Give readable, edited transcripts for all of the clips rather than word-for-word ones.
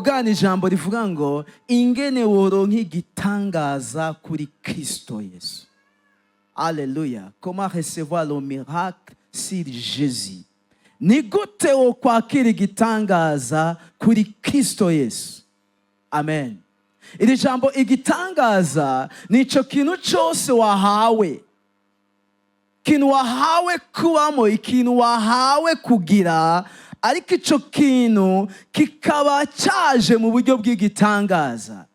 kuvugana ijambo rivuga ngo ingene woronka igitangaza kuri Kristo Yesu. Alléluia. Comment recevoir le miracle sur Jésus? Ni gute wo kwakira igitangaza kuri Kristo Yesu? Amen. Iri jambo igitangaza nico kintu cyose wahawe. Ikintu wahawe kubamo, ikintu wahawe kugira, ariko ico kintu kikaba cyaje mu buryo bw'igitangaza.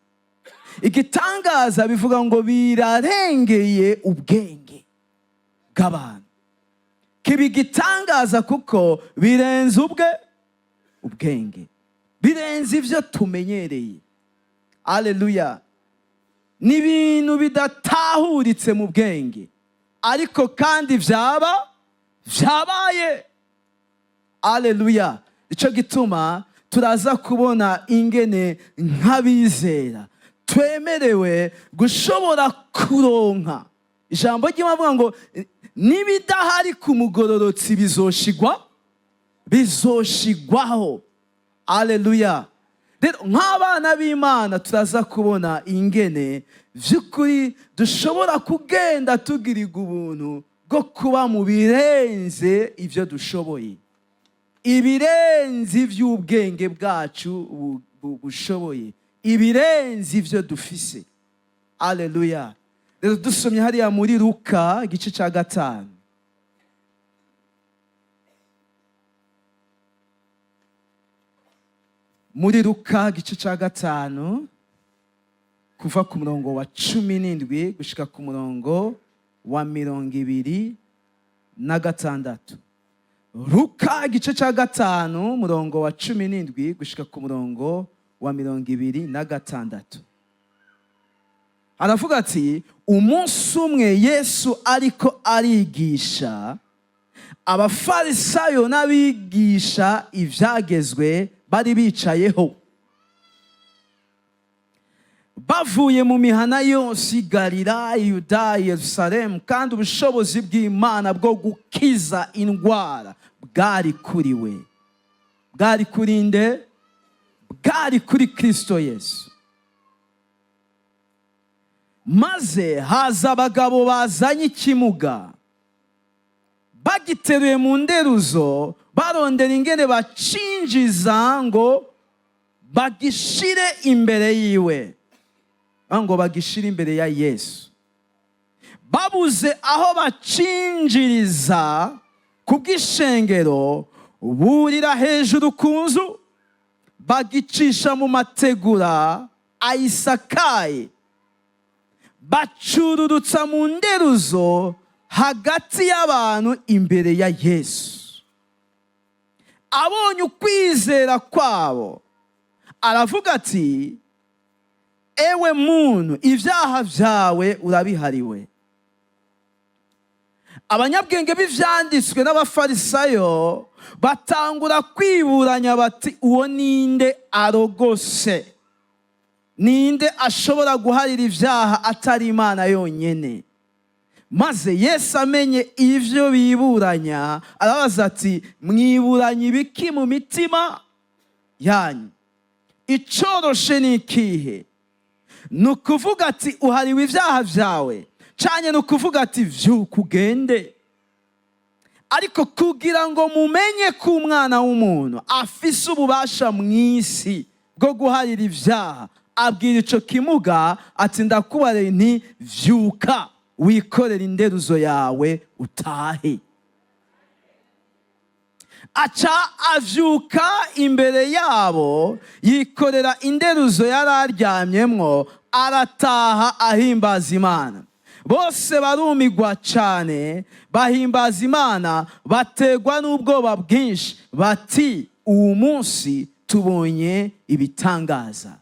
Igitangaza bivuga ngo birarengeye ubwenge bw'abantu. Kiba igitangaza kuko birenze ubwenge, birenze ivyo tumenyereye. Haleluya. Ni ibintu bidatahuritse mu bwenge, ariko kandi vyabaye. Haleluya. Ico gituma turaza kubona ingene nk'abizera twemerewe gushobora kuronka. Ijambo ry'Imana ngo nibidahari ku mugororotsi bizoshigwaho. Haleluya. Rero nk'abana b'Imana turaza kubona ingene vy'ukuri dushobora kugenda tugirirwa ubuntu bwo kuba mu birenze ivyo dushoboye, ibirenze ivy'ubwenge bwacu bushoboye, ibirenze ivyo dufise. Haleluya. Rero dusomye hariya muri Luka igice ca 5. Muri Luka igice ca 5 kuva ku murongo wa 17 gushika ku murongo wa 26. Luka igice ca 5 murongo wa 17 gushika ku murongo wa 26. Aravuga ati, umunsi umwe Yesu ariko arigisha, abafarisayo n'abigisha ivyagezwe bari bicayeho, bavuye mu mihana yose, Galilaya, Yudaya, Yerusalemu, kandi ubushobozi bw'Imana bwo gukiza indwara bwari kuri we. Bwari kuri nde? Bwari kuri Kristo Yesu. Maze haza abagabo bazanye ikimuga, bagiteruye mu nderuzo, barondera ingene bacinjiza ngo bagishire imbere yiwe, ngo bagishire imbere ya Yesu. Babuze aho bacinjiriza ku bw'ishengero, burira hejuru ku nzu, bagicisha mu mategura ayisakaye, bacururutsa mu nderuzo hagati y'abantu imbere ya Yesu. Abonye ukwizera kwabo, aravuga ati, ewe muntu, ivyaha vyawe urabihariwe. Abanyabwenge b'ivyanditswe n'abafarisayo batangura kwiburanya bati, uwo ninde arogose? Ninde ashobora guharira ivyaha atari Imana yonyene? Maze Yesu amenye ivyo biburanya, arabaza ati, mwiburanya ibiki mu mitima yanyu? Icoroshe ni ikihe? Nukuvuga ati, uhariwe ivyaha vyawe, canke nukuvuga ati, vyuka ugende? Ariko kugira ngo mumenye ko Umwana w'umuntu afise ububasha mw'isi bwo guharira ivyaha, abwira ico kimuga ati, ndakubarira nti, vyuka wikorera inderuzo yawe utahe. Aca avyuka imbere yabo, yikorera inderuzo yari aryamyemwo, arataha ahimbaza Imana. Bose barumigwa cane, bahimbaza Imana, bategwa n'ubwoba bwinshi, bati, uwu munsi tubonye ibitangaza.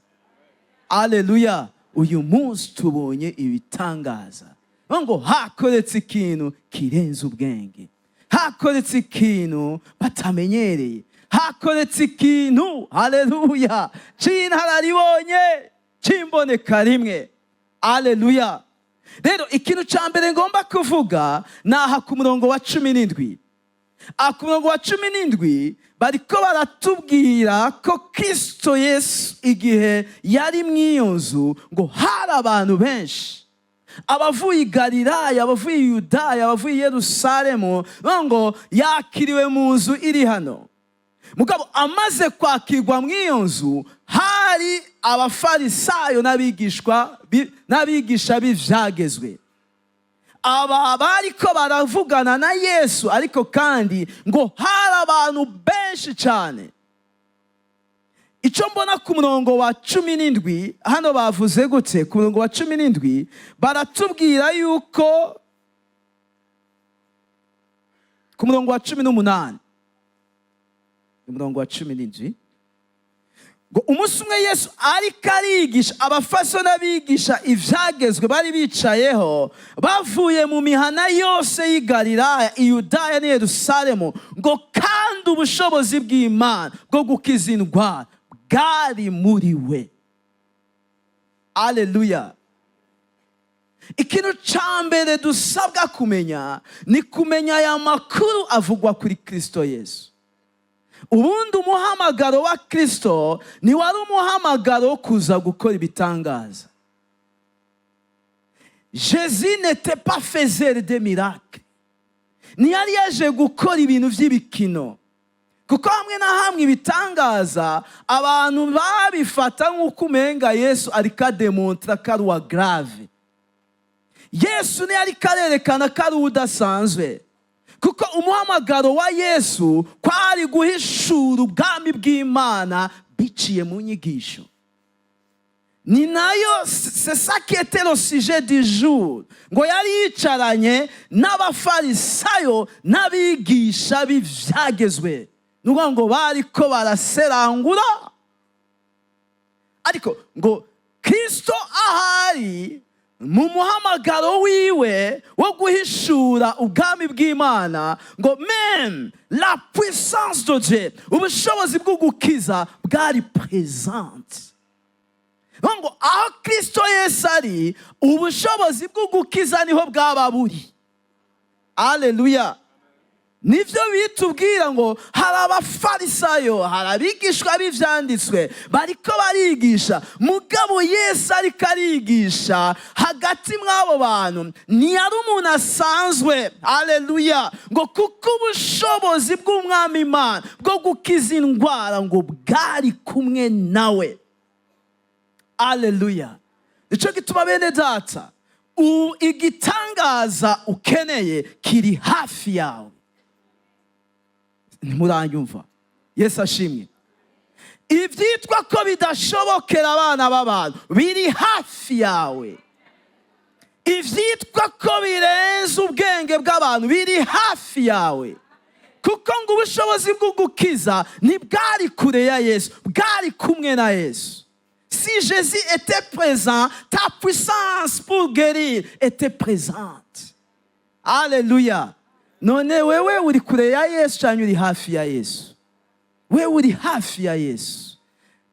Haleluya. Uyu munsi tubonye ibitangaza. Ngo hakoretse ikintu kirenze ubwenge, hakoretse ikintu batamenyereye, hakoretse ikintu, haleluya, c'inararibonye, c'imboneka rimwe. Haleluya. Rero ikintu ca mbere ngomba kuvuga naha ku murongo wa 17. ku murongo wa 17 bariko baratubwira ko Kristo Yesu igihe yari mw'iyo nzu ngo hari abantu benshi, abavuye i Galilaya, abavuye i Yudaya, abavuye i Yerusalemu, ngo yakiriwe mu nzu iri hano. Mugabo amaze kwakirwa mw'iyo nzu hari abafarisayo n'abigisha b'ivyagezwe. Aba bariko baravugana na Yesu, ariko kandi ngo hari abantu benshi cyane. Icyo mbona ku murongo wa 17 hano bavuze gute? Ku murongo wa 17 baratubwira yuko, ku murongo wa 18, umurongo wa 17, ngo umunsi umwe Yesu ariko arigisha, abafarisayo n'abigisha ivyagezwe bari bicayeho bavuye mu mihana yose y'i Galilaya, i Yudaya n'i Yerusalemu, ngo kandi ubushobozi bw'Imana bwo gukiza indwara bwari muri we. Aleluya. Ikintu ca mbere dusabwa kumenya ni kumenya aya makuru avugwa kuri Kristo Yesu. Ubundi umuhamagaro wa Kristo ni wari umuhamagaro wo kuza gukora ibitangaza. Jésus n'était pas faiseur de miracles. Ntiyari yaje gukora ibintu vy'ibikino, kuko hamwe na hamwe ibitangaza abantu babifata nk'uko umenga Yesu ariko ademontra ko ari uwa grave. Yesu ntiyari karerekana ko ari udasanzwe, kuko umuhamagaro wa Yesu kwari guhishura ubwami bw'Imana biciye mu nyigisho. Ni nayo, c'est ça qui était le sujet du jour. Ngo yari yicaranye n'abafarisayo n'abigisha b'ivyagezwe, nuko ngo bariko baraserangura. Ariko ngo Kristo ahari mu muhamagaro wiwe wo guhishura ubwami bw'Imana, ngo même la puissance de Dieu, ubushobozi bwo gukiza bwari présente. Ngo aho Kristo Yesu ari, ubushobozi bwo gukiza niho bwaba buri. Aleluya. Nivyo bitubwira ngo hari abafarisayo, hari abigishwa b'ivyanditswe bariko barigisha, mugabo Yesu ariko arigisha hagati mw'abo bantu ntiyari umuntu asanzwe. Aleluya. Ngo kuko ubushobozi bw'Umwami Imana bwo gukiza indwara ngo bwari kumwe nawe. Aleluya. Nico gituma bene data, igitangaza ukeneye kiri hafi yawe. Muranyumva? Yesu ashimwe. Ivyitwa ko bidashobokera abana b'abantu biri hafi yawe. Ivyitwa ko birenze ubwenge bw'abantu biri hafi yawe, kuko ngo ubushobozi bwo gukiza ntibwari kure ya Yesu, bwari kumwe na Yesu. Si Jésus était présent, ta puissance pour guérir était présente. Alléluia. None wewe uri kure ya Yesu cyangwa uri hafi ya Yesu? Wewe uri hafi ya Yesu.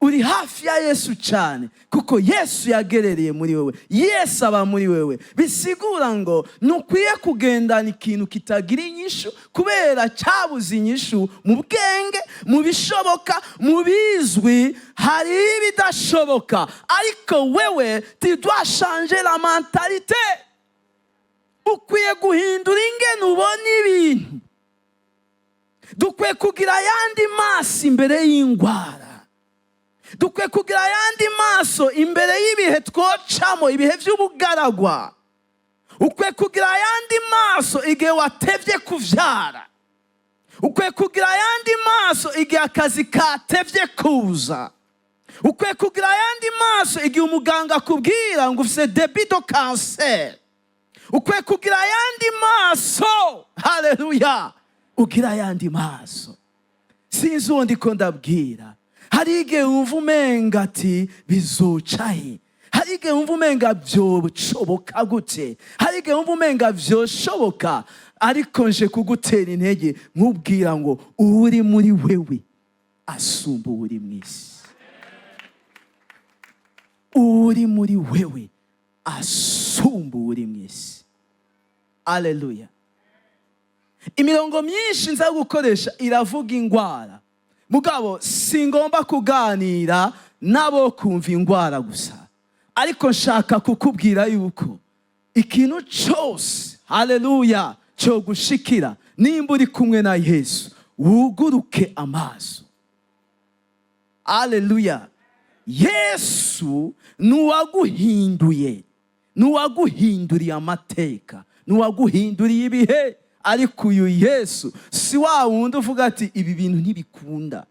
Uri hafi ya Yesu cyane, kuko Yesu yagerereye muri wewe. Yesu aba muri wewe. Bisigura ngo nukwiye kugendana ikintu kitagira inyishu, kubera cyabuze inyishu mu bwenge, mu bishoboka, mu bizwi. Hari ibidashoboka, ariko wewe tu dois changer la mentalité. Ukwiye guhindura ingene ubona ibintu. Dukwiye kugira ayandi maso imbere y'indwara. Dukwiye kugira ayandi maso imbere y'ibihe twocamo, ibihe by'ubugaragwa. Ukwiye kugira ayandi maso igihe watevye kuvyara. Ukwiye kugira ayandi maso igihe akazi katevye kuza. Ukwiye kugira ayandi maso igihe umuganga akubwira ngo ufise début de cancer. Ukwiye kugira ayandi maso. Haleluya. Ugira ayandi maso. Sinzi uwo ndiko ndabwira. Hari igihe wumva umenga ati bizocahe. Hari igihe wumva umenga byoshoboka gute. Hari igihe wumva umenga vyoshoboka, ariko nje kugutera intege nkubwira ngo uri muri wewe asumba uri mwisi. Uri muri wewe asumba uri mwisi. Aleluya. imirongo myinshi nza gukoresha iravuga indwara, mugabo singomba kuganira nabo kumva indwara gusa, ariko nshaka kukubwira yuko ikintu cyose, haleluya, cyo gushikira nimba uri kumwe na Yesu, wuguruke amaso. Haleluya. Yesu nuwaguhinduye, nuwaguhinduriye amateka, nuwaguhinduriye ibihe. Ariko uyu Yesu si wa wundi uvuga ati ibi bintu ntibikunda.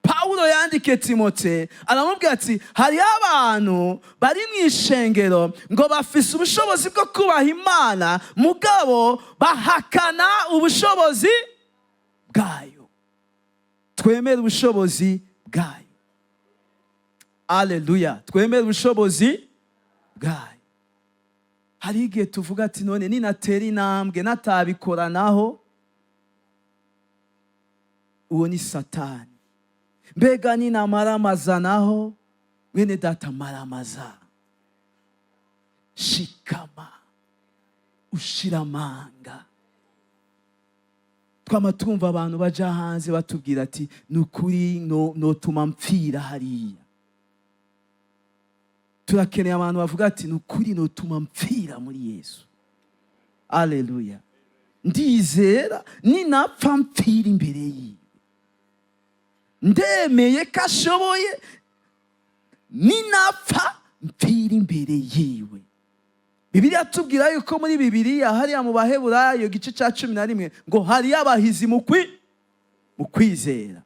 Paulo yandikiye Timote aramubwira ati hari abantu bari mu ishengero ngo bafise ubushobozi bwo kubaha Imana, mugabo bahakana ubushobozi bwayo. Twemere ubushobozi bwayo. Haleluya. Twemere ubushobozi bwayo. Hari igihe tuvuga ati none ninatera intambwe natabikoranaho, uwo ni Satani. Mbega ninamaramazanaho, mwene data maramaza, shikama, ushiramanga. Twama twumva abantu baja hanze batubwira ati nukuri notuma mpfira hariya. Turakeneye abantu bavuga ati nukuri notuma mpfira muri Yesu. Haleluya. Ndizera ninapfa mpfira imbere yiwe. Ndemeye ko ashoboye ninapfa mpfira imbere yiwe. Bibiliya tubwira yuko muri Bibiliya hariya mu Baheburayo igice cya 11 ngo hari abahizi mu kwizera,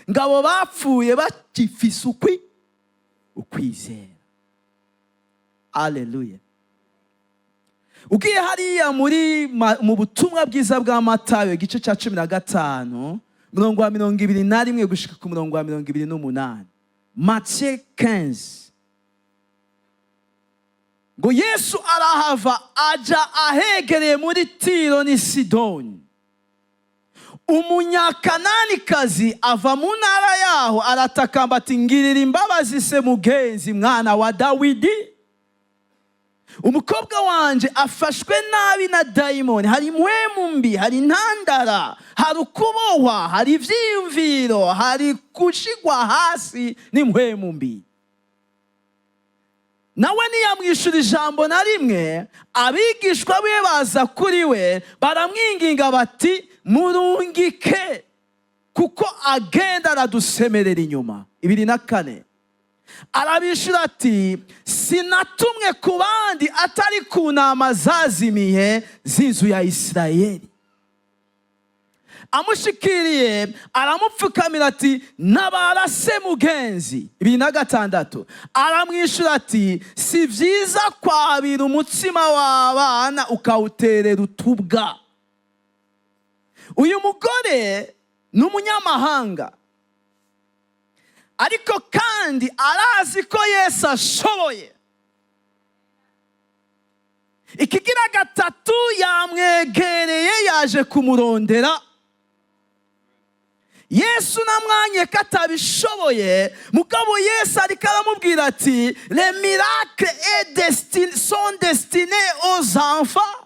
ngabo bapfuye bakifise ukwizera. Haleluya. Ugiye hariya mu butumwa bwiza bwa Matayo igice cya 15 murongo wa 21 gushika ku murongo wa 28. Matthieu 15. Ngo Yesu arahava aja ahegereye muri Tiro ni Sidoni. Umunyakananikazi ava mu ntara yaho aratakamba ati ngirira imbabazi se mugenzi, mwana wa Dawidi. Umukobwa wanje afashwe nabi na dayimoni, hari impwemu mbi, hari intandara, hari ukubohwa, hari ivyiyumviro, hari gushigwa hasi n'impwemu mbi. Nawe ntiyamwishura ijambo na rimwe. Abigishwa be baza kuri we baramwinginga bati murungike kuko agenda aradusemerera inyuma. 24. Arabishura ati sinatumwe ku bandi atari ku ntama zazimiye z'inzu ya Isirayeli. Amushikiriye aramupfukamira ati nabarase mugenzi. 26. Aramwishura ati si vyiza kwabira umutsima w'abana ukawuterera utubwa. Uyu mugore ni umunyamahanga, ariko kandi arazi ko Yesu ashoboye. Ikigira gatatu yamwegereye, yaje kumurondera. Yesu namwanye ko atabishoboye, mugabo Yesu ariko aramubwira ati les miracles sont destinés aux enfants.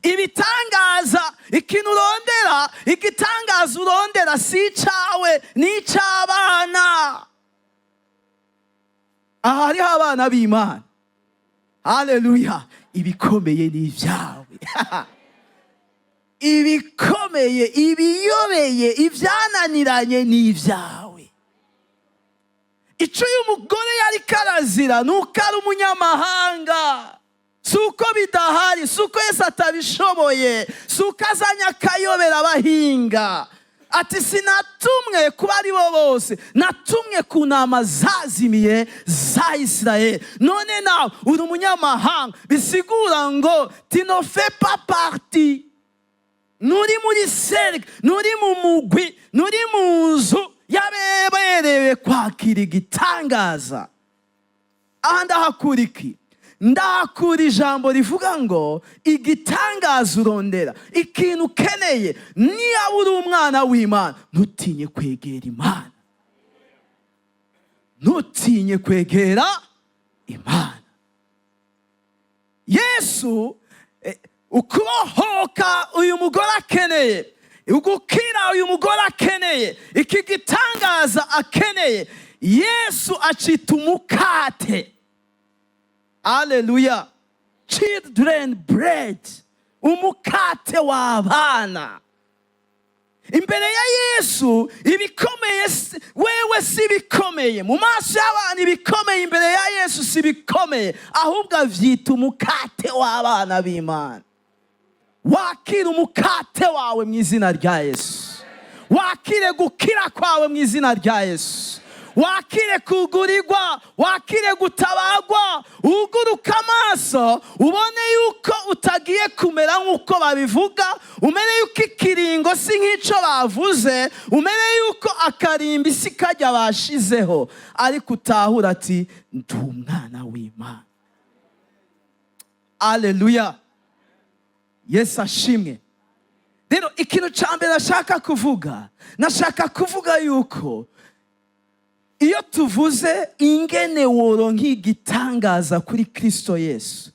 Ibitangaza, ikintu urondera, igitangaza urondera si icawe ni ic'abana. Aha hariho abana b'Imana. Haleluya. Ibikomeye ni ivyawe. Ibikomeye, ibiyobeye, ivyananiranye ni ivyawe. Ico uyu mugore yari karazira nuko ari umunyamahanga. Suko bidahari, suko Yesu atabishoboye, suko azanya akayobera abahinga. Ati sinatumwe kuba ari bo bose, natumwe ku ntama zazimiye za Isirayeli. None nawe uri umunyamahanga, bisigura ngo tu ne fais pas partie. Nuri muri serge, nuri mu mugwi, nuri mu nzu yaberewe kwakira igitangaza. Aha ndahakura iki? Ndahakura ijambo rivuga ngo igitangaza urondera, ikintu ukeneye. Niba uri umwana w'Imana, ntutinye kwegera Imana. Ntutinye kwegera Imana. Yesu ukubohoka uyu mugore akeneye, ugukira uyu mugore akeneye, iki gitangaza akeneye, Yesu acita umukate. Haleluya. Children bread, umukate w'abana. Imbere ya Yesu ibikomeye wewe si bikomeye, mu maso y'abantu ibikomeye imbere ya Yesu si bikomeye, ahubwo avyita umukate w'abana b'Imana. Wakira umukate wawe mu izina rya Yesu. Wakire gukira kwawe mu izina rya Yesu. Wakire kugurirwa, wakire gutabagwa, uguruka amaso ubone yuko utagiye kumera nk'uko babivuga, umene yuko ikiringo si nk'icyo bavuze, umene yuko akarimbi si kajya bashizeho, ariko utahura ati ndi umwana w'Imana. Haleluya. Yesu ashimwe. Rero ikintu cya mbere nashaka kuvuga yuko iyo tuvuze ingene woronka igitangaza kuri Kristo Yesu,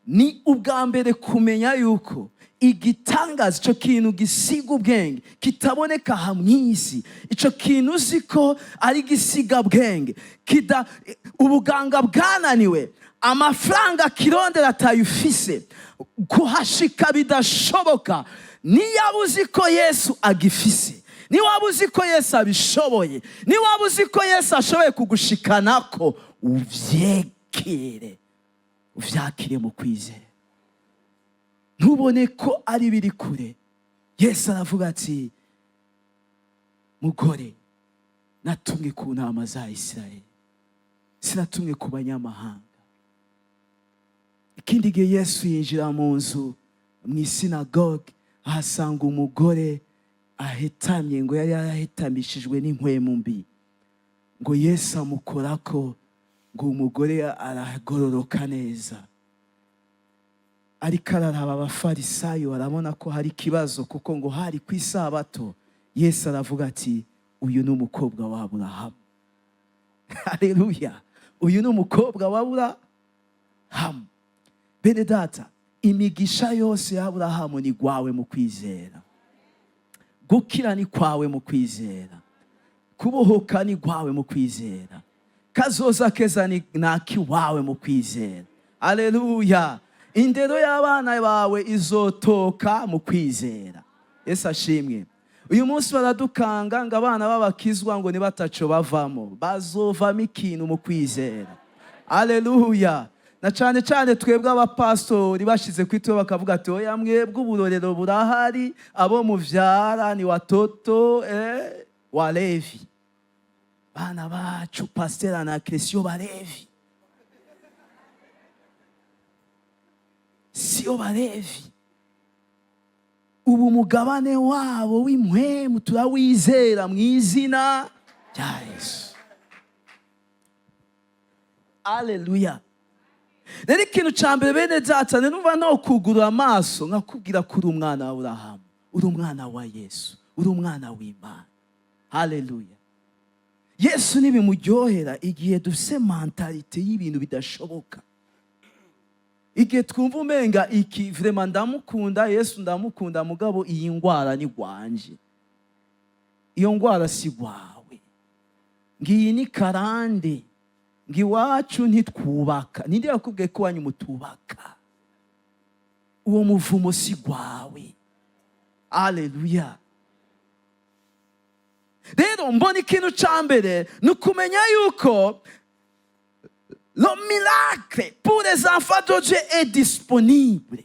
ni ubwa mbere kumenya yuko igitangaza, icyo kintu gisiga ubwenge, kitaboneka aha mu isi, icyo kintu uzi ko ari gisiga bwenge, ubuganga bwananiwe, amafaranga kirondera atayufise, kuhashika bidashoboka, niyo uzi ko Yesu agifise, ni waba uzi ko Yesu abishoboye, ni waba uzi ko Yesu ashoboye kugushikanako, uvyakire mu kwizera. Ntubone ko ari biri kure. Yesu aravuga ati, mugore, natumwe ku ntama za Isirayeli, sinatumwe ku banyamahanga. Ikindi gihe Yesu yinjira mu nzu mu isinagoge, ahasanga umugore ahetamye, ngo yari yarahetamishijwe n'impwemu mbi, ngo Yesu amukorako, ngo umugore aragororoka neza. Ariko araraba abafarisayo, arabona ko hari ikibazo, kuko ngo hari ku isabato. Yesu aravuga ati, uyu ni umukobwa wa Aburahamu. Haleluya. Uyu ni umukobwa wa Aburahamu. Bene data, imigisha yose ya Aburahamu ni gwawe mu kwizera. Gukira ni kwawe mu kwizera. Kubohoka ni gwawe mu kwizera. Kazoza keza ni nakiwawe mu kwizera. Haleluya. Indero y'abana bawe izotoka mu kwizera. Yesu ashimwe. Uyu munsi baradukanga ngo abana babakizwa ngo nibataco bavamo, bazovamo ikintu mu kwizera. Haleluya. Na cyane cyane twebwe abapastori bashize kwitwe bakavuga ati, oya mwebwe uburorero burahari, abo muvyara ni watoto wa Levi. Bana bacu Pasteur na Christian Balevi, siyo Balevi. Ubu mugabane wabo w'impwemu turawizera mu izina rya Yesu. Haleluya. Rero ikintu cya mbere bene data, numva no kugura amaso nkakubwira ko uri umwana wa Aburahamu, uri umwana wa Yesu, uri umwana w'Imana. Haleluya. Yesu nibimuryohera igihe dufise mentalite y'ibintu bidashoboka, igihe twumva umenga iki vraiment ndamukunda Yesu, ndamukunda, mugabo iyi ngwara ni gwanje, iyo ngwara si gwawe, ngiyi ni karande, ngiwacu ntitwubaka. Ninde yakubwiye ko wanyu mutubaka? Uwo muvumo si gwawe. Haleluya. Rero mbona ikintu cya mbere ni ukumenya yuko le miracle pour les enfants de Dieu est disponible.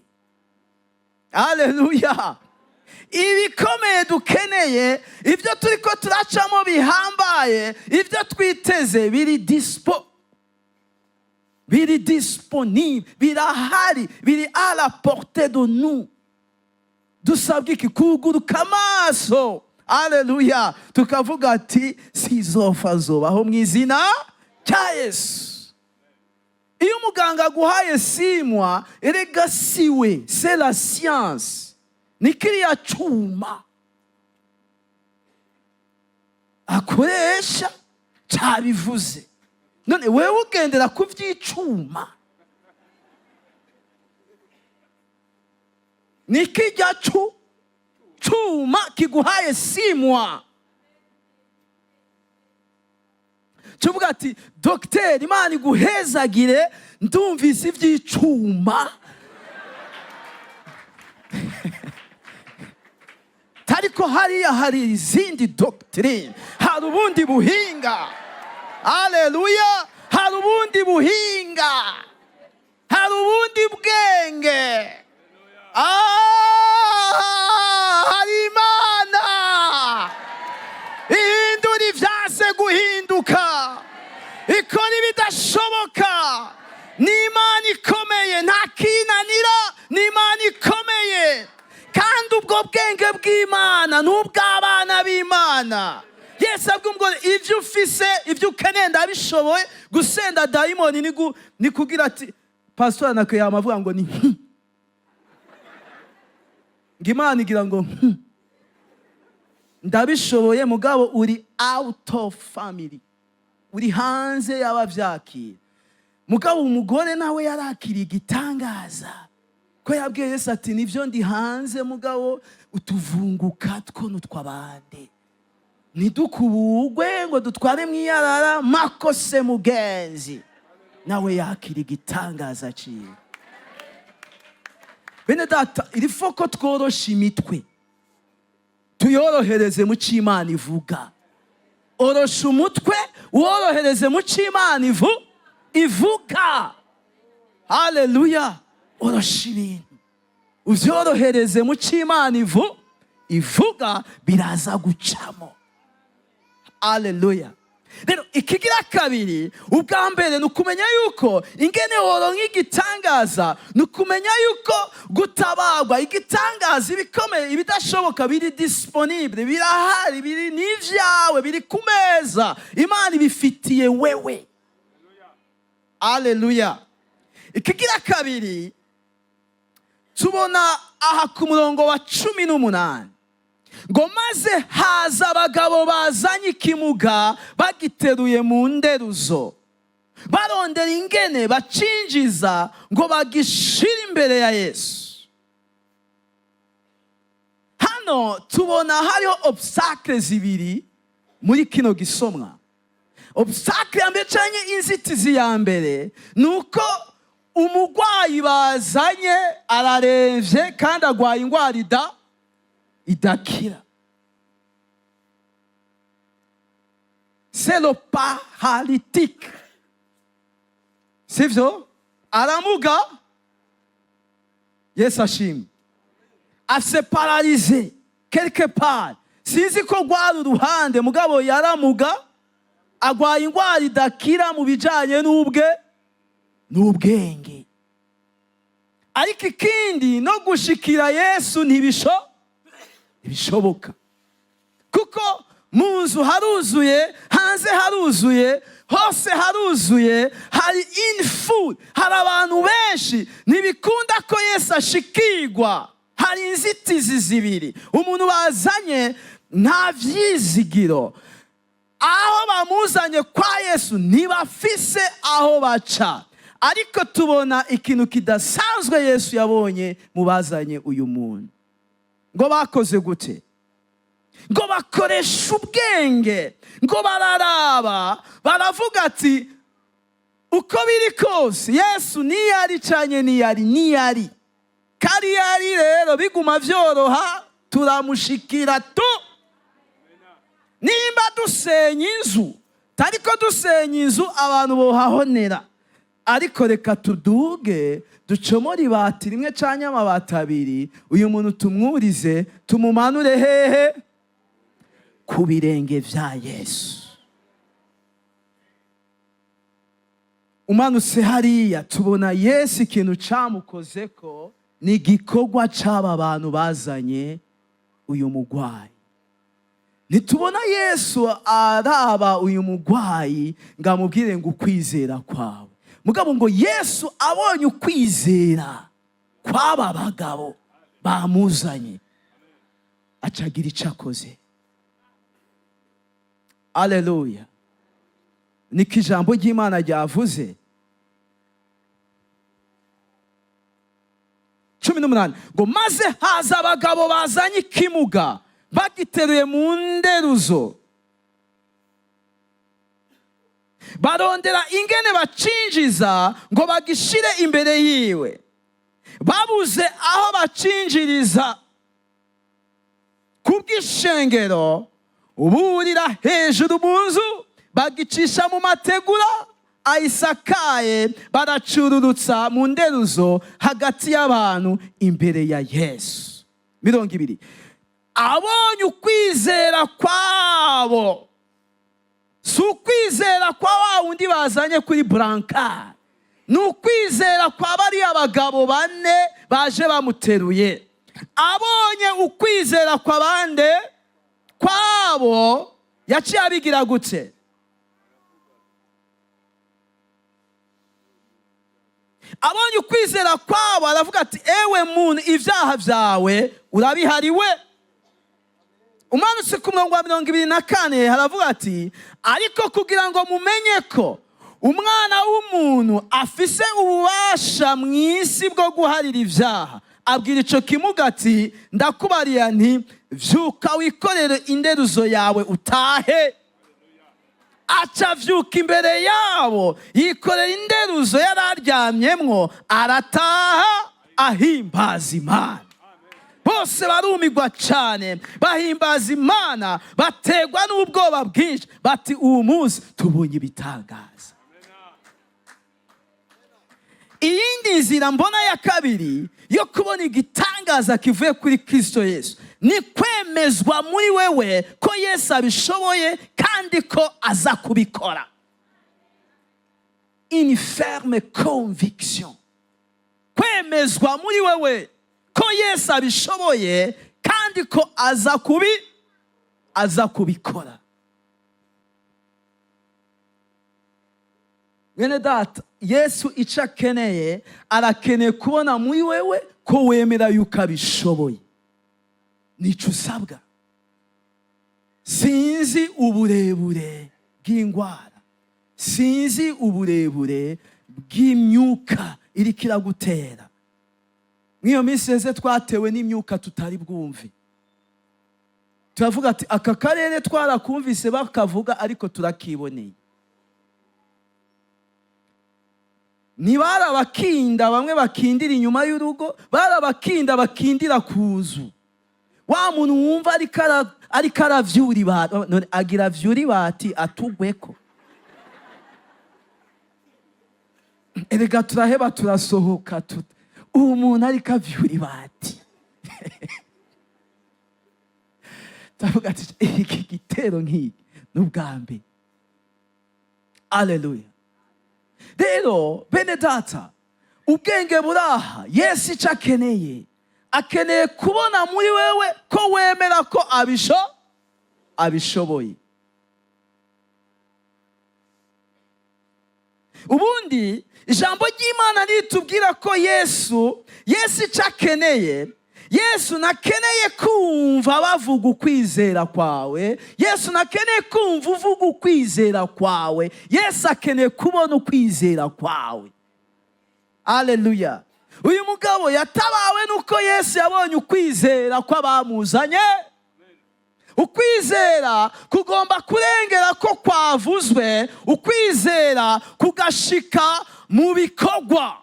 Haleluya. Ibikomeye dukeneye, ibyo turiko turacamo bihambaye, ibyo twiteze biri disponible, birahari, biri à la portée de nous. Dusabwe iki? Kuguruka amaso. Haleluya. Tukavuga ati, sizopfa zobaho mu izina rya Yesu. Iyo umuganga aguhaye 6 mois, erega siwe, c'est la science. Ni kiriya cyuma akoresha cyabivuze. None wewe ugendera ku by'icuma. ni kijya cyuma kiguhaye simwa. Cyuvuga ati dogiteri Imana iguhezagire ndumvise iby'icuma. Ariko hariya hari izindi doctrine, hari ubundi buhinga. Haleluya, hari ubundi buhinga, hari ubundi bwenge. Hari Imana ihindura ivyase guhinduka, ikora ibidashoboka. Ni Imana ikomeye, nta kinanira. Ni Imana ikomeye, kandi ubwo bwenge bw'Imana n'ubw'abana b'Imana. Yesu abwumva ibyo ufise, ibyo ukeneye ndabishoboye. Gusenda dayimoni ni kugira ati pastor nakwe yamavuga ngo ni Imana igira ngo ndabishoboye, mugabo uri out of family, uri hanze y'abavyakira. Mugabo umugore nawe yarakiriye igitangaza, ko yabwiye Yesu ati nivyo ndi hanze, mugabo utuvunguka twono tw'abandi ntidukubugwe ngo dutware mwiyarara makose mugenzi. Nawe yakiriye igitangaza ciwe. Bene data, irifo ko tworosha imitwe tuyorohereze mu cy'Imana ivuga. Orosha umutwe worohereze mu cy'Imana ivuga. Haleluya. Orosha ibintu uvyorohereze mu cy'Imana ivuga, biraza gucamo. Haleluya. Rero ikigira kabiri, ubwa mbere nukumenya yuko ingene woronka igitangaza, nukumenya yuko gutabagwa igitangaza ibikomeye ibidashoboka biri disponible, birahari, biri n'ivyawe, biri ku meza. Imana ibifitiye wewe. Haleluya. Ikigira kabiri tubona aha ku murongo wa 18 ngo maze haza abagabo bazanye ikimuga bagiteruye mu nderuzo, barondera ingene bacinjiza ngo bagishire imbere ya Yesu. Hano tubona hariho obstacles zibiri muri kino gisomwa. Obstacle ya mbere canke inzitizi ya mbere nuko umugwayi bazanye araremvye kandi agwaye ingwara idakira. C'est le paralytique. Sivyo? Aramuga. Yesu ashimwe. Afise paralysé quelque part. Sinzi ko gwari uruhande, mugabo yaramuga, agwaye ingwara idakira mu bijanye n'ubwenge. Ariko ikindi no gushikira Yesu ntibishoboka. Kuko mu nzu haruzuye, hanze haruzuye, hose haruzuye, hari infu, hari abantu benshi, ntibikunda ko Yesu ashikirwa. Hari inzitizi zibiri. Umuntu bazanye nta vyizigiro. Aho bamuzanye kwa Yesu ntibafise aho baca. Ariko tubona ikintu kidasanzwe Yesu yabonye mu bazanye uyu muntu. Ngo bakoze gute? Ngo bakoresha ubwenge, ngo bararaba, baravuga ati uko biri kose Yesu niyari canye niyari. Kari yari rero biguma vyoroha, turamushikira tu. Nimba dusenya inzu, tariko dusenya inzu abantu bohahonera. Ariko reka tuduge, ducomore ibati rimwe canke amabati abiri, uyu muntu tumwurize, tumumanure hehe? Ku birenge vya Yesu. Umanutse hariya tubona Yesu ikintu camukozeko ni igikorwa c'aba bantu bazanye uyu mugwayi. Nitubona Yesu araba uyu mugwayi ngamubwire ngo ukwizera kwawe. Mugabo ngo Yesu abonye ukwizera kw'aba bagabo bamuzanye, acagira icakoze. Haleluya. Niko ijambo ry'Imana ryavuze. 18 ngo maze haza abagabo bazanye ikimuga bagiteruye mu nderuzo, barondera ingene bacinjiza ngo bagishire imbere yiwe, babuze aho bacinjiriza kubw'ishengero, burira hejuru mu nzu bagicisha mu mategura ayisakaye, baracururutsa mu nderuzo hagati y'abantu imbere ya Yesu. 20 abonye ukwizera kwabo, si ukwizera kwa wa wundi bazanye kuri burankari, ni ukwizera kwa bariya bagabo bane baje bamuteruye. Abonye ukwizera kwa bande kwabo, yaciye abigira gute? Abonye ukwizera kwabo aravuga ati ewe muntu, ibyaha byawe urabihariwe. Umanutse ku murongo wa 24 haravuga ati ariko kugira ngo mumenye ko umwana w'umuntu afise ububasha mu isi bwo guharira ibyaha, abwira ico kimuga ati ndakubariye nti vyuka wikorere inderuzo yawe utahe. Aca vyuka imbere yabo, yikorera inderuzo yari aryamyemwo, arataha ahimbaza Imana. Bose barumigwa cyane, bahimbaza Imana, bategwa n'ubwoba bwinshi, bati uwo munsi tubonye ibitangaza. Iyindi nzira mbona ya kabiri yo kubona igitangaza kivuye kuri Kristo Yesu ni kwemezwa muri wewe ko Yesu abishoboye kandi ko aza kubikora. Une ferme conviction. Kwemezwa muri wewe ko Yesu abishoboye kandi ko aza kubikora. Mwene data, Yesu icyo akeneye, arakeneye kubona muri wewe ko wemera yuko abishoboye. Nicyo usabwa. Sinzi uburebure bw'indwara, sinzi uburebure bw'imyuka iri kiragutera. Mw'iyo minsi yeze twatewe n'imyuka tutari bwumve. Turavuga ati aka karere twarakumvise bakavuga ariko turakiboneye. Ni barabakinda, bamwe bakindira inyuma y'urugo, barabakinda bakindira kuzu. Wa muntu wumva ariko aravyuri bati, none agira vyuri bati atugweko. Erega turaheba turasohoka uwo muntu ariko avyuri bati. Tavuga ati iki gitero nk'iki n'ubwambe. Haleluya. Rero bene data, ubwenge buraha. Yesu icyo akeneye kubona muri wewe ko wemera ko abishoboye. Ubundi ijambo ry'Imana ritubwira ko Yesu icyo akeneye, Yesu nakeneye kumva bavuga ukwizera kwawe. Yesu nakeneye kumva uvuga ukwizera kwawe. Yesu akeneye kubona ukwizera kwawe. Haleluya. Uyu mugabo yatabawe nuko Yesu yabonye ukwizera kw'abamuzanye. Ukwizera kugomba kurengera ko kwavuzwe, ukwizera kugashika mu bikorwa.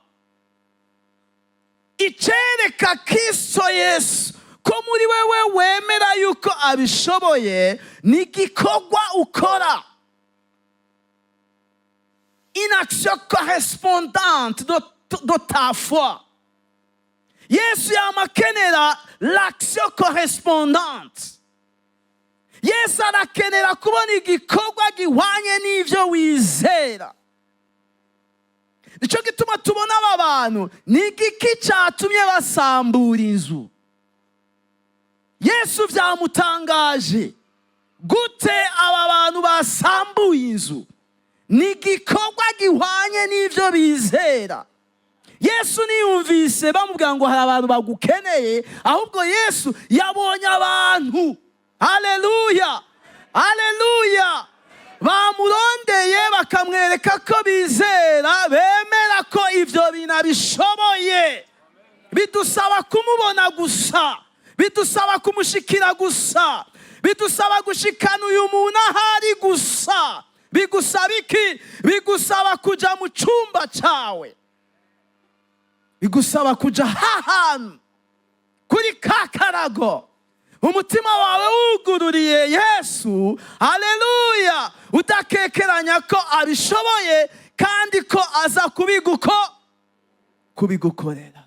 Icereka Kristo Yesu ko muri wewe wemera yuko abishoboye ni gikorwa ukora. Une action correspondante de ta foi. Yesu yamakenera l'action correspondante. Yesu arakenera kubona igikorwa gihwanye n'ivyo wizera. Nico gituma tubona aba bantu ni igiki cyatumye basambura inzu. Yesu byamutangaje gute aba bantu basambuye inzu. Ni igikorwa gihwanye n'ivyo bizera. Yesu niyumvise bamubwira ngo hari abantu bagukeneye, ahubwo Yesu yabonye abantu. Haleluya, haleluya. Bamurondeye bakamwereka ko bizera, bemera ko ivyo bintu abishoboye. bidusaba kumubona gusa, bidusaba kumushikira gusa, bidusaba gushikana uyu muntu ahari gusa. Bigusaba iki? Bigusaba kuja mu cyumba cyawe, bigusaba kuja hahantu kuri kakarago, umutima wawe wugururiye Yesu. Haleluya! Udakekeranya ko abishoboye kandi ko aza kubigukorera.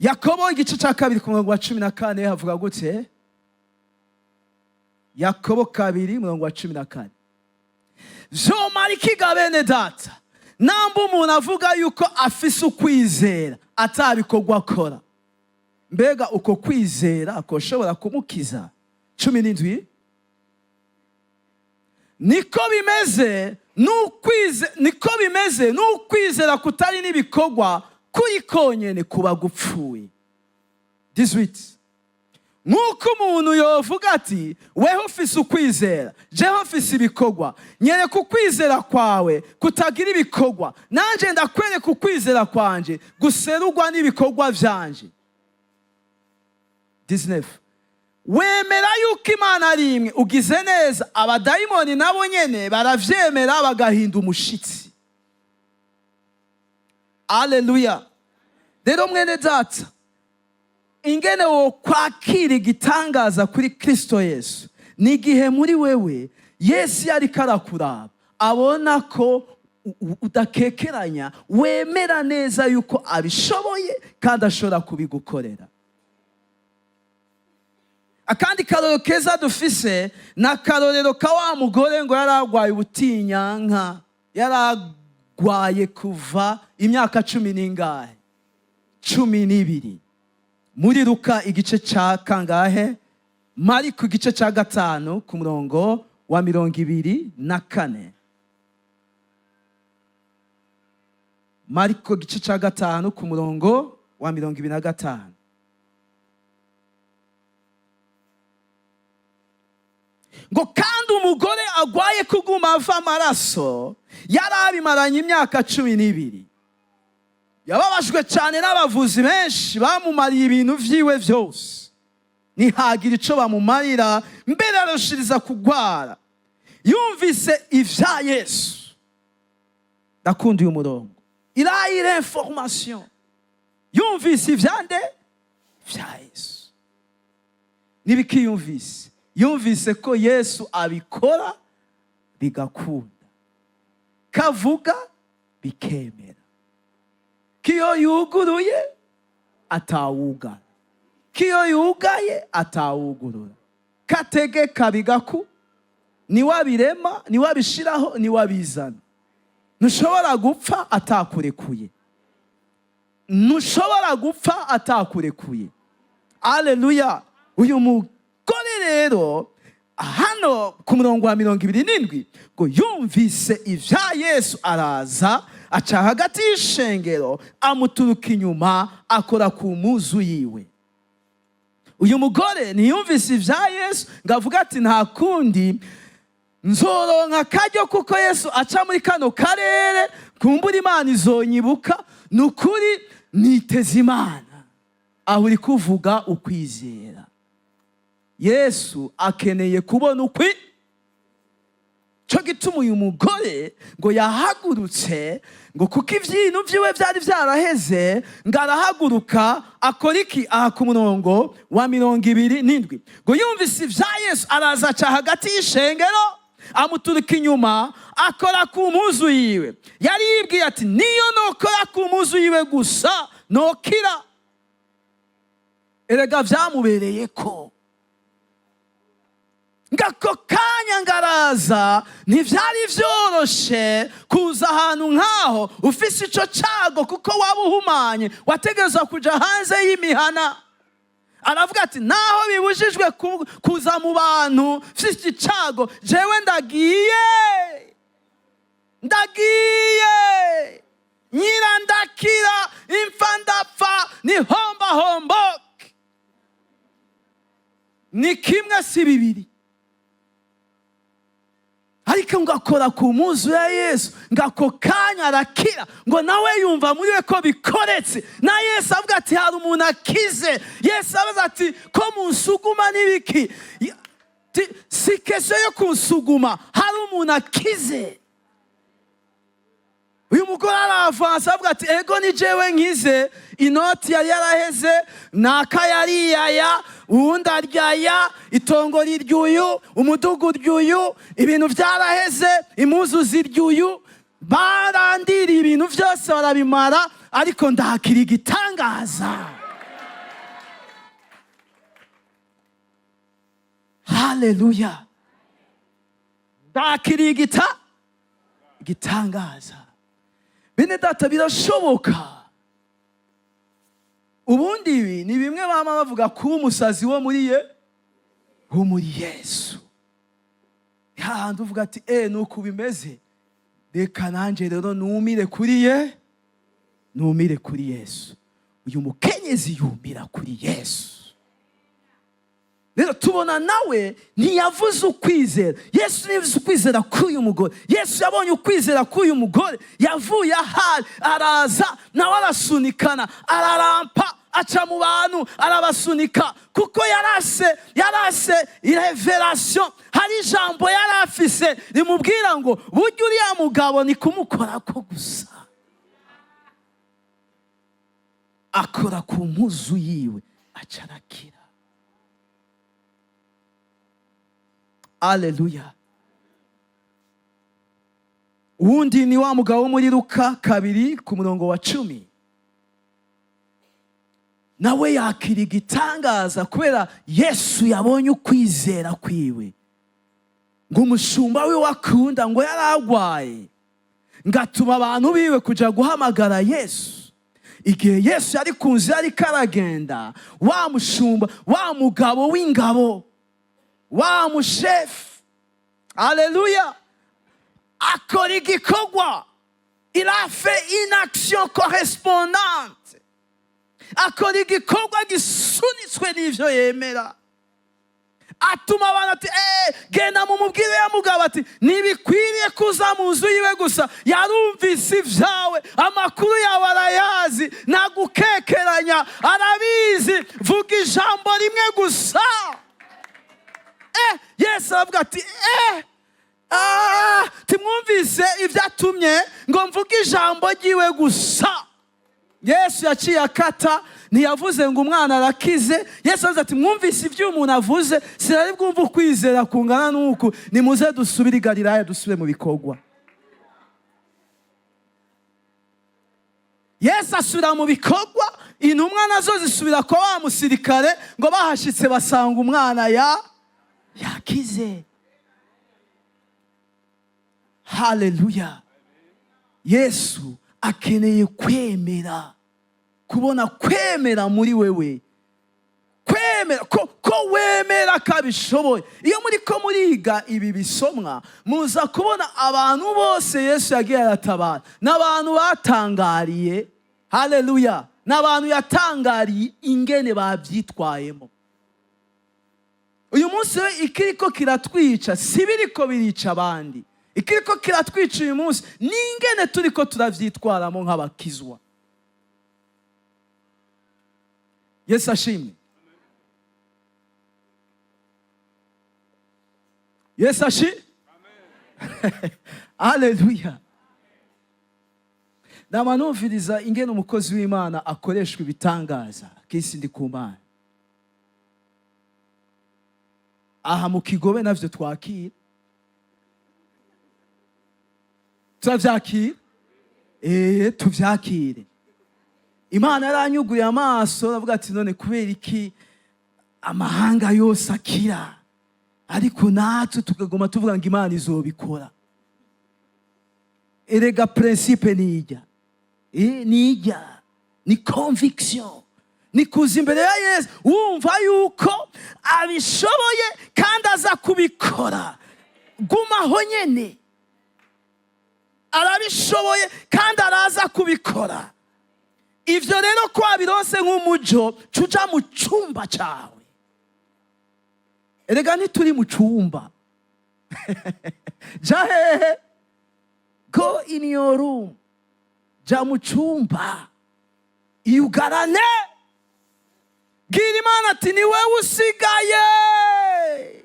Yakobo igice cya 2 ku murongo wa 14 havuga gute? Yakobo 2 murongo wa 14. Vyomara ikiga bene data, namba umuntu avuga yuko afise ukwizera atabikorwa akora, mbega uko kwizera akoshobora kumukiza? 17. Niko bimeze n'ukwizera kutari n'ibikorwa kuri konyene kuba gupfuye. 18. Nk'uko umuntu yovuga ati weho ufise ukwizera, jeho ufise ibikorwa, nyereka ukwizera kwawe kutagira ibikorwa, nanje ndakwereka ukwizera kwanje guserurwa n'ibikorwa vyanje. 19. Wemera yuko Imana ari imwe, ugize neza. Abadayimoni nabo nyene baravyemera bagahinda umushitsi. Haleluya! Rero mwene data, ingene wo kwakira igitangaza kuri Kristo Yesu ni igihe muri wewe Yesu yari karakuraba, abona ko udakekeranya, wemera neza yuko abishoboye kandi ashobora kubigukorera. Akandi karorero keza dufise na karorero ka wa mugore ngo yaragwaye ubutinyanka, yaragwaye kuva imyaka 12 muri Luka igice ca kangahe? Mariko igice ca 5 ku murongo wa 24. Mariko igice ca 5 ku murongo wa 25. Ngo kandi umugore agwaye kuguma ava amaraso yarabimaranye imyaka 12. Yababajwe cyane n'abavuzi benshi bamumariye ibintu vyiwe vyose, ntihagira ico bamumarira, mbere arushiriza kugwara. Yumvise ivya Yesu. Ndakunda uyu murongo, iraire information. Yumvise ivyande vya Yesu. Nibiki yumvise? Yumvise ko Yesu abikora bigakunda, kavuga bikemera, kiyo yuguruye atawugara, kiyo yugaye atawugurura, kategeka bigaku, niwabirema, niwabishiraho, niwabizana. Ntushobora gupfa atakurekuye, ntushobora gupfa atakurekuye. Haleluya! Uyu mugore rero hano ku murongo wa 27 ngo yumvise ivya Yesu, araza aca hagati y'ishengero, amuturuka inyuma, akora ku muzu yiwe. Uyu mugore ntiyumvise ivya Yesu ngavuga ati nta kundi nzoronka akaryo kuko Yesu aca muri kano karere, kumbura Imana izonyibuka. Nukuri niteze Imana. Aho uri kuvuga ukwizera. Yesu akeneye kubona cyo gituma uyu mugore ngo yahagurutse, ngo kuko ivyintu vyiwe vyari vyaraheze, ngo arahaguruka akora iki? Aha ku murongo wa 27 ngo yumvise ivya Yesu, araza aca hagati y'ishengero, amuturuka inyuma, akora ku mpuzu yiwe. Yari yibwiye ati niyo nokora ku mpuzu yiwe gusa nokira. Erega vyamubereye ko ngako kanya ngaraza. Ntivyari vyoroshe kuza ahantu nkaho ufise ico cago, kuko waba uhumanye, wategezwa kuja hanze y'imihana. Aravuga ati naho bibujijwe kuza mu bantu ufise icago, jewe ndagiye nyira ndakira, imfa ndapfa, ni homboke. Ni kimwe si bibiri. Ariko ariko ngo akora ku mpuzu ya Yesu, ngo ako kanya arakira, ngo nawe yumva muri we ko bikoretse. Na Yesu avuga ati hari umuntu akize. Yesu avuga ati ko munsuguma n'ibiki? Si kesho yo kunsuguma, hari umuntu akize. Uyu mugore aravansa avuga ati ego ni jewe nkize, inoti yari yaraheze, naka yariyaya, uwundi aryaya, itongo riryuyu, umudugu ryuyu, ibintu byaraheze, impuzu ziryuyu, barandiriye ibintu byose barabimara, ariko ndakira igitangaza. Haleluya. Ndakira igitangaza. Bene data, birashoboka. Ubundi ibi ni bimwe bama bavuga kuba umusazi wo muri Yesu. Hahandi uvuga ati nuko bimeze, reka nanjye rero numire kuri Yesu. Uyu mukenyezi yumira kuri Yesu. Rero tubona nawe ntiyavuze ukwizera. Yesu ntiyavuze ukwizera k'uyu mugore. Yesu yabonye ukwizera k'uyu mugore, yavuye ahari araza, nawe arasunikana, ararampa, aca mu bantu arabasunika, kuko yarase revelation. Hari ijambo yari afise rimubwira ngo burya uriya mugabo ni kumukora ko gusa. Akora ku mpuzu yiwe, aca arakira. Haleluya. Uwundi ni wa mugabo muri Luka 2:10. Nawe yakira igitangaza kubera Yesu yabonye ukwizera kwiwe. Ngo umushumba we wakunda ngo yaragwaye, ngatuma abantu biwe kuja guhamagara Yesu. Igihe Yesu yari ku nzira ariko aragenda, wa mushumba, wa mugabo w'ingabo, wa mushefu, haleluya, akora igikorwa. Il a fait une action correspondante. Akora igikorwa gisunitswe n'ivyo yemera. Atuma abantu ati genda mumubwire ya mugabo ati nibikwiriye kuza mu nzu yiwe gusa, yarumvise ivyawe, amakuru yawe arayazi, nagukekeranya, arabizi, vuga ijambo rimwe gusa. Yesu aravuga ati timwumvise ivyatumye ngo mvuge ijambo ryiwe gusa. Yesu yaciye akata, ntiyavuze ngo umwana arakize. Yesu aravuze ati mwumvise ivyo umuntu avuze, sinari bwumva ukwizera kungana n'uku, nimuze dusubire i Galilaya, dusubire mu bikorwa. Yesu asubira mu bikorwa, intumwa nazo zisubira kwa wa musirikare, ngo bahashitse basanga umwana yakize. Haleluya. Yesu akeneye kwemera, kubona kwemera muri wewe, kwemera ko wemera kabishoboye. Iyo muri ko muriga ibi bisomwa, muza kubona abantu bose Yesu yagiye aratabara, n'abantu batangariye. Haleluya. N'abantu yatangariye ingene babyitwayemo. Uyu munsi ikiriko kiratwica, si biriko birica abandi. Ikiriko kiratwica uyu munsi n'ingene turiko turavyitwaramo nk'abakizwa. Yesu ashimwe. Yesu ashimwe. Haleluya. Namanumviriza ingene umukozi w'Imana akoreshwa ibitangaza kisi ndi ku Mana. Aha mu Kigobe navyo twakira. Tuvyakire. Tuvyakire. Imana yaranyuguye amaso, aravuga ati none kubera iki amahanga yose akira, ariko natwe tukagoma tuvuga ngo Imana izobikora. Erega principe nijya. Nijya. Ni conviction. Ni kuza imbere ya Yesu wumva yuko abishoboye kandi aza kubikora. Gumaho nyene. Arabishoboye kandi araza kubikora. Ivyo rero ko abirose nk'umujo, cuja mu cyumba cyawe. Erega ntituri mu cyumba. ja hehe? Go in your room. Ja mu cyumba iyugarane, bwira Imana ati ni wewe usigaye,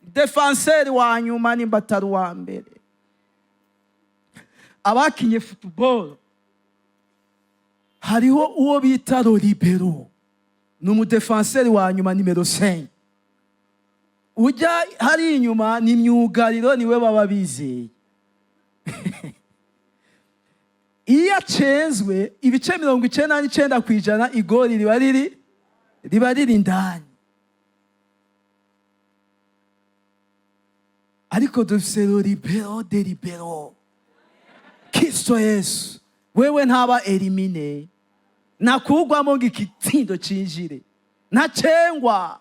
defanseri wa nyuma nimba atari uwa mbere. Abakinye football hariho uwo bita Libero, ni umudefanseri wa nyuma nimero 5. Ujya hari inyuma ni myugariro, niwe baba bizeye. Iyo acenzwe ibice 99% igori riba riri indani. Ariko dufise Libero de Libero, Kristo Yesu, wewe ntaba elimine, nakugwamo ng'ikitsindo cinjire, ntacengwa,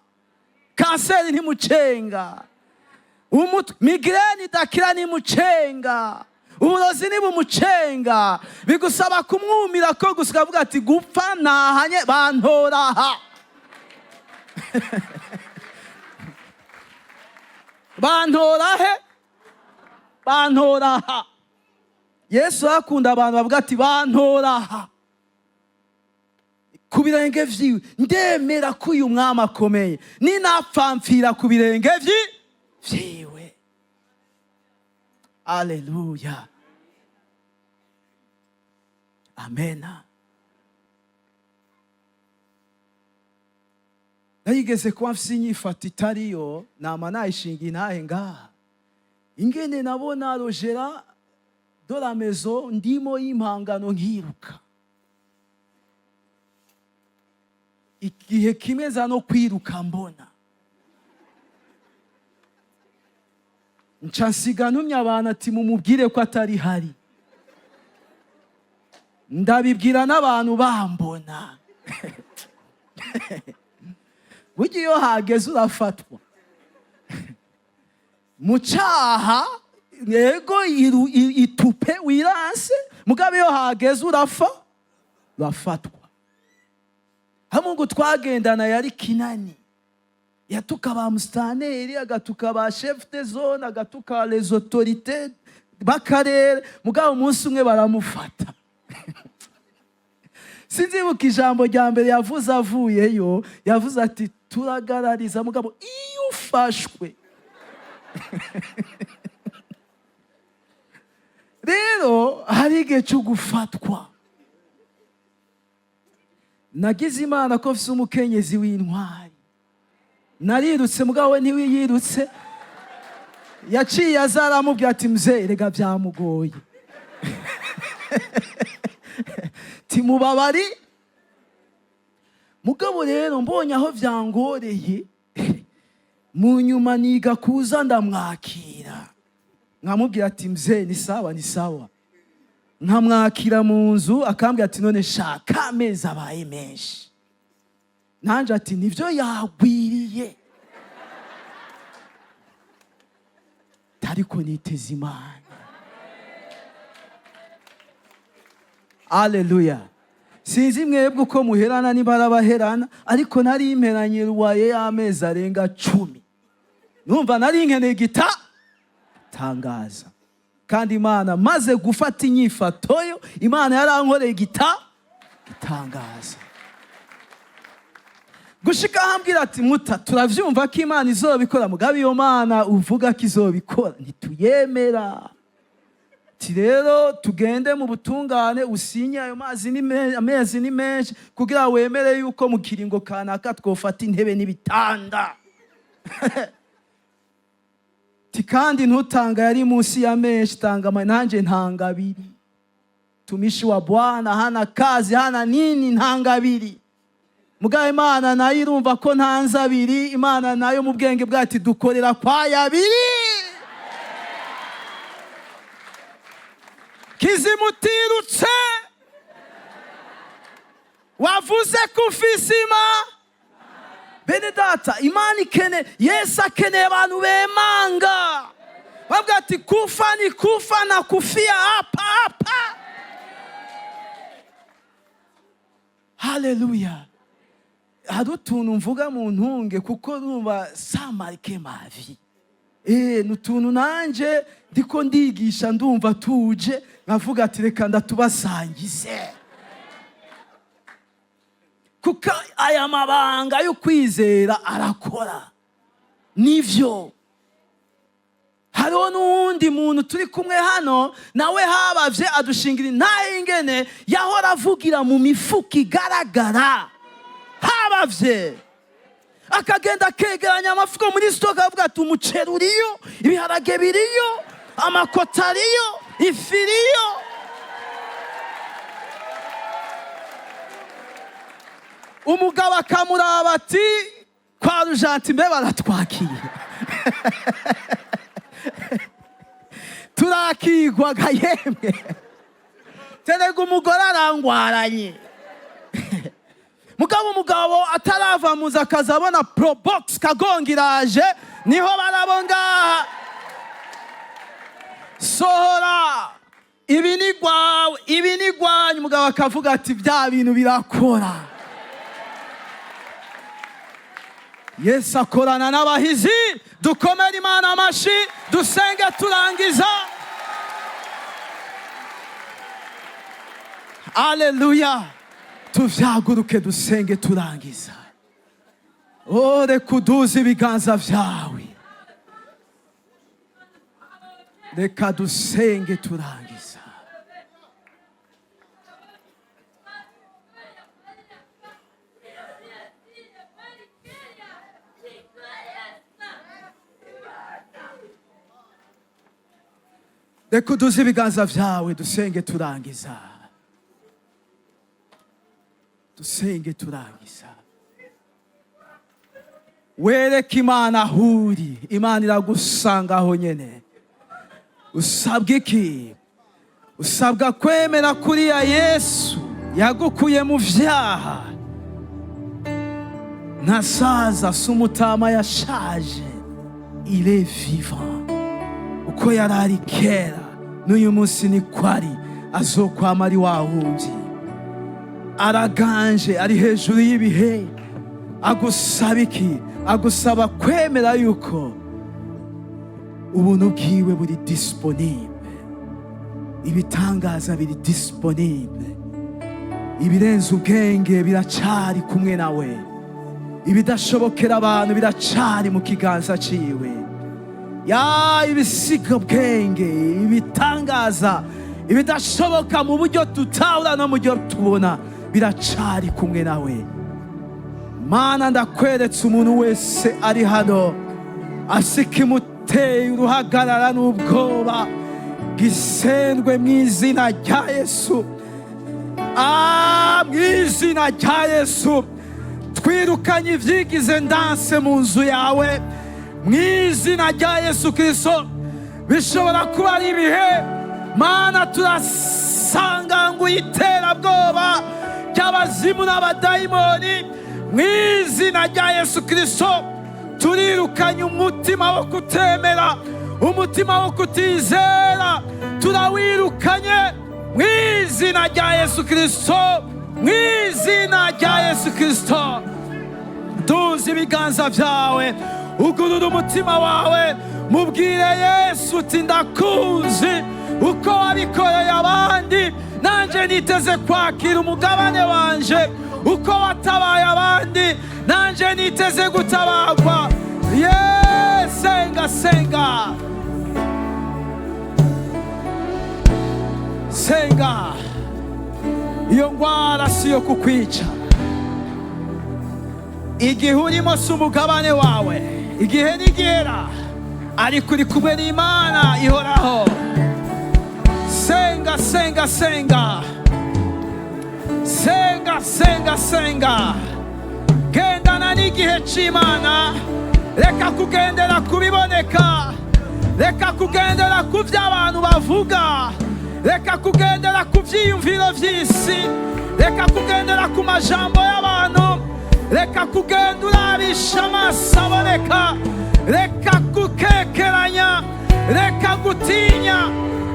kanseri ntimucenga, migraine idakira ntimucenga, uburozi ntibumucenga. Bigusaba kumwumira ko gusa ukavuga ati gupfa nahanye bantoraha. Bantorahe? Bantoraha. Yesu akunda abantu bavuga ati bantoraha ku birenge vyiwe, ndemera ko uyu mwami akomeye, ninapfa mfira ku birenge vyiwe. Haleluya, amena. Nayigeze kuba mfise inyifata itariyo, nama nayishinga intahe ngaha, ingene nabona Rogera de la maison ndimo y'impangano nkiruka. Igihe kimeza no kwiruka mbona ncansiga ntumye abantu ati mumubwire ko atari hari. Ndabibwira n'abantu bambona. Burya iyo hageze urafatwa mu cyaha, yego itupe wiranse, mugabe iyo hageze urafatwa. Hamungu twagendana yari kinani, yatuka ba mustaneri, agatuka ba chef de zone, agatuka les autorités bakarere, mugabe umunsi umwe baramufata. Sinzibuka ijambo rya mbere yavuze avuyeyo, yavuze ati turagarariza mugabo iyo ufashwe. Rero hari igihe cyo gufatwa. Nagize Imana ko mfise umukenyezi w'intwari, narirutse mugabo we ntiwiyirutse. Yaciye azaramubwira ati mzee rega byamugoye. Timubabari mugabo rero mbonye aho vyangoreye, mu nyuma niga kuza ndamwakira, nkamubwira ati mzee ni sawa ni sawa, nkamwakira mu nzu, akambwira ati none shaka amezi abaye menshi. Nanje ati nivyo yagwiriye, ariko niteze Imana. Haleluya. Sinzi mwebwe uko muherana nibarabaherana, ariko nari imperanye ruwaye y'amezi arenga 10. Numva nari nkeneye tangaza. Kandi Imana maze gufata inyifatoyo, Imana yarankoreye gitangaza. Gushika hambwira ati muta turavyumva ko Imana izobikora, mugabe iyo Mana uvuga ko izobikora ntituyemera. Rero tugende mu butungane usinye ayo amezi ni menshi kugira wemere yuko mu kiringo kanaka twofata intebe n'ibitanda. Kandi ntutanga yari munsi ya menshi, tanga nanje ntanga 2. Tumishi wa Bwana hana kazi hana nini, ntanga 2. Mugabe Imana nayo irumva ko ntanza 2. Imana nayo mu bwenge bwati dukorera kwa ya 2. Kizimutirutse wavuze kufisima bene data. Imana ikene, Yesu akeneye abantu bemanga bavuga ati kufa ni kufa na kufia hapa. Haleluya. Hari utuntu mvuga mu ntunge kuko numva samarike mavi. n'utuntu nanje ndiko ndigisha ndumva tuje nkavuga ati reka ndatubasangize, kuko aya mabanga yo kwizera arakora. Nivyo hariho n'uwundi muntu turi kumwe hano nawe habavye adushingira intahe ingene yahora avugira mu mifuka igaragara, habavye akagenda akegeranya amafuko muri stoka avuga ati umuceri uriyo, ibiharage biriyo, amakota ariyo, ifi iriyo. Umugabo akamuraba ati kwa Rujanti mbe baratwakiye turakigwaga yemwe, terega umugore arangwaranye. Umugabo atarava muza akazabona probox kagongiraje, niho barabonga sohora ibi ni gwawe. Umugabo akavuga ati bya bintu birakora. Yesu akorana n'abahizi. Dukomere Imana amashi, dusenge turangiza. Haleluya. Tuvyaguruke dusenge turangiza. Reka uduze ibiganza vyawe, reka dusenge turangiza. Reka uduze ibiganza vyawe dusenge turangiza. Dusenge turangiza. Wereka Imana ahuri. Imana iragusanga aho nyene. Usabwa iki? Usabwa kwemera kuri ya Yesu yagukuye mu vyaha. Ntasaza sumutama yashaje. Il est vivant. Uko yarari kera n'uyu munsi ni kwari azokwama ari wahunzi. Araganje, ari hejuru y'ibihe. Agusaba iki? Agusaba kwemera yuko ubuntu bwiwe buri disponible, ibitangaza biri disponible, ibirenze ubwenge biracari kumwe nawe, ibidashobokera abantu biracari mu kiganza ciwe. Ibisiga ubwenge, ibitangaza, ibidashoboka mu buryo tutahura no mu buryo tubona biracari kumwe nawe. Mana ndakweretse umuntu wese ari hano asikimuteye uruhagarara n'ubwoba, gisendwe mu izina rya Yesu. Mu izina rya Yesu twirukanye ivyigize ndanse mu nzu yawe. Mu izina rya Yesu Kristo, bishobora kuba ari ibihe Mana turasanga ngo iterabwoba ry'abazimu n'abadayimoni. Mu izina rya Yesu Kristo turirukanye umutima wo kutemera, umutima wo kutizera, turawirukanye mu izina rya Yesu Kristo, mu izina rya Yesu Kristo. Duze ibiganza vyawe, ugurura umutima wawe, mubwire Yesu uti ndakuzi. Uko wabikoreye abandi, nanje niteze kwakira umugabane wanje. Uko watabaye abandi, nanje niteze gutabarwa. Senga senga. Iyo ngwara siyo kukwica. Igihe urimo si umugabane wawe. Igihe nigera, ariko uri kumwe n'Imana ihoraho. Senga gendana n'igihe c'Imana. Reka kugendera kubiboneka, reka kugendera ku vy'abantu bavuga, reka kugendera ku vyiyumviro vy'isi, reka kugendera ku majambo y'abantu, reka kugenda urabisha amaso aboneka, reka gukekeranya, reka gutinya,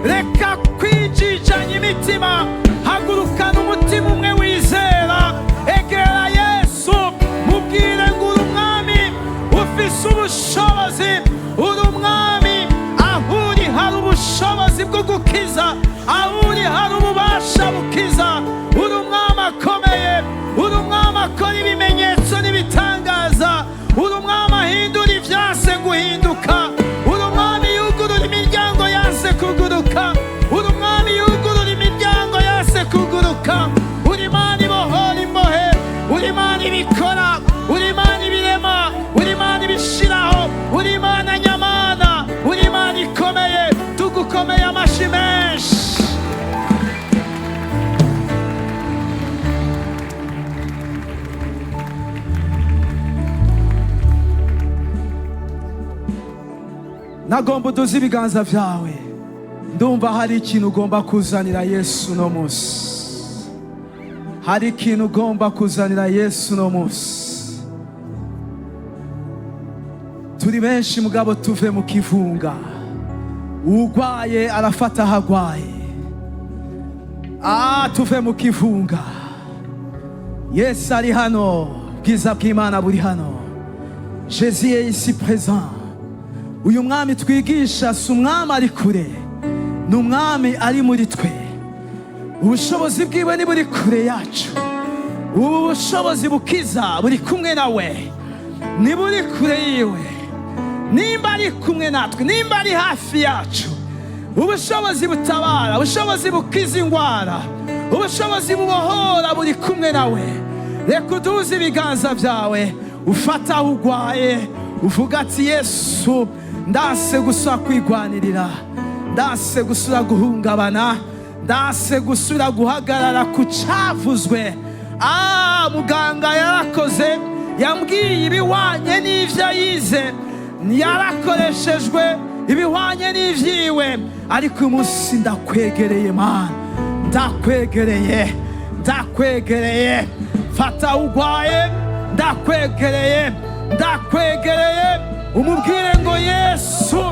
reka kwijijanya imitima. Hagurukana umutima umwe wizera, egera Yesu, mubwire ngo uri umwami ufise ubushobozi, uri umwami bwo gukiza, aho uri hari ububasha bukiza. Uri umwami akomeye, uri umwami akora ibimenyetso n'ibitangaza, uri umwami ahindura ibyase guhinduka, uri umwami yugurura imiryango yase kuguruka, uri umwami yugurura imiryango yase kuguruka. Uri Imana ibohora imbohe, uri Imana ibikora, uri Imana ibirema, uri Imana ibishiraho, uri Imana nyamana, uri Imana ikomeye. Tugukomeye amashyi menshi. Nagomba uduze ibiganza byawe. Ndumva hari ikintu ugomba kuzanira Yesu no munsi. Hari ikintu ugomba kuzanira Yesu no munsi. Turi benshi mugabo tuve mu kivunga. Ugwaye arafata hagwaye. Tuve mu kivunga. Yesu ari hano, bwiza bw'Imana buri hano. Jésus est ici présent. Uyu mwami twigisha si umwami ari kure, ni umwami ari muri twe. Ubushobozi bwiwe ni buri kure yacu. Ubu bushobozi bukiza buri kumwe nawe, ni buri kure yiwe. Nimba ari kumwe natwe, nimba ari hafi yacu, ubushobozi butabara, ubushobozi bukiza indwara, ubushobozi bubohora buri kumwe nawe. Reka uduze ibiganza byawe, ufata aho ugwaye, uvuga ati Yesu, ndase gusura kwigwanirira, ndase gusura guhungabana, ndase gusura guhagarara ku cyavuzwe. Muganga yarakoze, yambwiye ibihwanye n'ivyo yize, yarakoreshejwe ibihwanye n'ivyiwe. Ariko uyu munsi ndakwegereye Mana, ndakwegereye, ndakwegereye. Fata ugwaye, ndakwegereye, ndakwegereye. Umubwire ngo Yesu,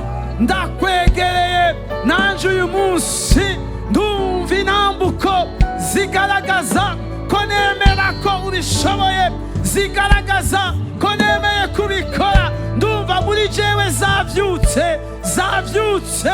ndakwegereye. Nanje uyu munsi ndumva intambuko zigaragaza ko nemera ko ubishoboye, zigaragaza ko nemeye kubikora. Ndumva muri jewe zavyutse, zavyutse,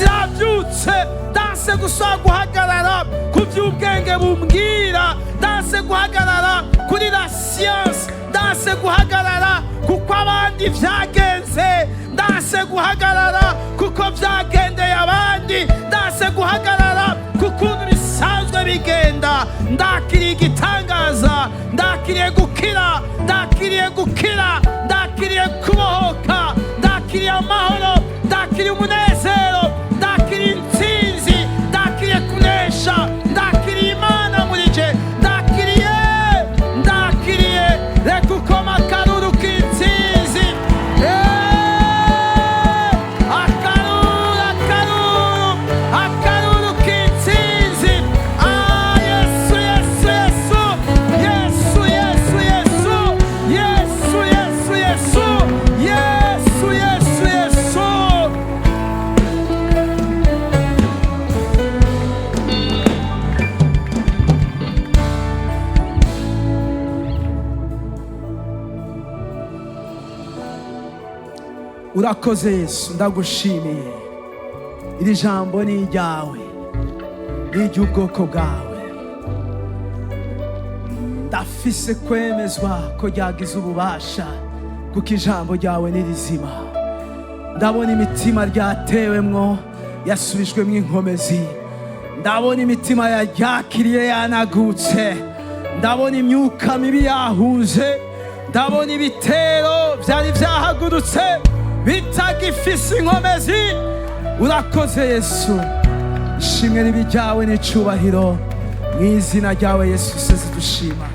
zavyutse. Danse gusaba guhagarara ku by'ubwenge bumbwira, danse guhagarara kuri la science, danse guhagarara kuko abandi vyagenze, danse guhagarara kuko vyagendeye abandi, danse guhagarara kukuntu bisanzwe bigenda. Ndakiriye igitangaza, ndakiriye gukira, ndakiriye gukira, ndakiriye kubohoka, ndakiriye amahoro, ndakiriye umunezero, ndakiriye intsinzi, ndakiriye kunesha, ndakiriye Imana muri je, ndakiriye, ndakiriye. Reka ukoma akaruru k'intsinzi. Akaruru, akaruru, akaruru k'intsinzi. Yesu, Yesu, Yesu, Yesu, Yesu, Yesu, Yesu, Yesu, Yesu, Yesu, Yesu, Yesu. Urakoze Yesu, ndagushimiye. Iri jambo ni iryawe, ni iry'ubwoko bwawe. Ndafise kwemezwa ko ryagize ububasha, kuko ijambo ryawe ni rizima. Ndabona imitima ryatewemwo yasubijwemo inkomezi. Ndabona imitima yaryakiriye yanagutse. Ndabona imyuka mibi yahunze. Ndabona ibitero byari byahagurutse bitagifise inkomezi. Urakoze Yesu, ishimwe ribe ryawe n'icubahiro, mu izina ryawe Yesu seze dushima.